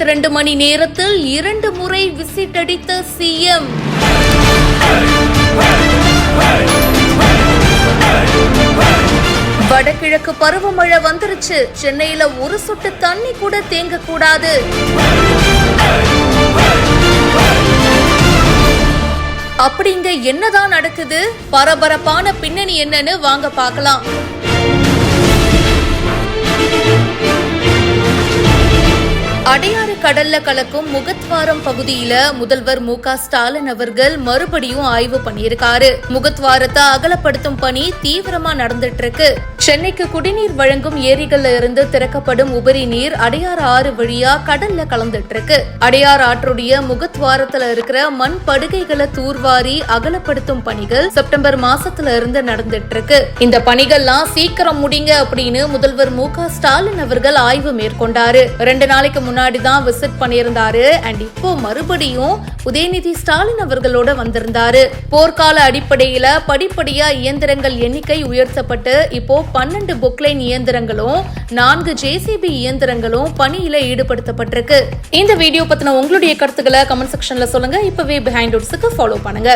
72 மணி நேரத்தில் 2 முறை விசிட் அடித்த சிஎம். வடகிழக்கு பருவமழை வந்துருச்சு. சென்னையில ஒரு சொட்டு தண்ணி கூட தேங்க கூடாது. அப்படிங்க என்னதான் நடக்குது? பரபரப்பான பின்னணி என்னன்னு வாங்க பார்க்கலாம். அடையாறு கடல்ல கலக்கும் முகத்வாரம் பகுதியில முதல்வர் மு.க. ஸ்டாலின் அவர்கள் மறுபடியும் ஆய்வு பண்ணியிருக்காரு. முகத்வாரத்தை அகலப்படுத்தும் பணி தீவிரமா நடந்துட்டு இருக்கு. சென்னைக்கு குடிநீர் வழங்கும் ஏரிகள்ல இருந்து திறக்கப்படும் உபரி நீர் அடையாறு ஆறு வழியா கடல்ல கலந்துட்டு இருக்கு. அடையாறு ஆற்றுடைய முகத்வாரத்துல இருக்கிற மண் படுகைகளை தூர்வாரி அகலப்படுத்தும் பணிகள் செப்டம்பர் மாசத்துல இருந்து நடந்துட்டு இருக்கு. இந்த பணிகள்லாம் சீக்கிரம் முடிங்க அப்படின்னு முதல்வர் மு.க. ஸ்டாலின் அவர்கள் ஆய்வு மேற்கொண்டாரு. 2 நாளைக்கு முன்னாடிதான் விசிட் பண்ணியிருந்தாரு. அண்ட் இப்போ மறுபடியும் உதயநிதி ஸ்டாலின் அவர்களோட வந்திருந்தாரு. போர்க்கால அடிப்படையில படிப்படியா இயந்திரங்கள் எண்ணிக்கை உயர்த்தப்பட்டு இப்போ 12 பொக்லைன் இயந்திரங்களும் 4 ஜேசிபி இயந்திரங்களும் பணியில ஈடுபடுத்தப்பட்டிருக்கு. இந்த வீடியோ பத்தின உங்களுடைய கருத்துக்களை கமெண்ட் செக்ஷன்ல சொல்லுங்க. இப்பவே பிஹைண்ட் ரூட்ஸ்க்கு ஃபாலோ பண்ணுங்க.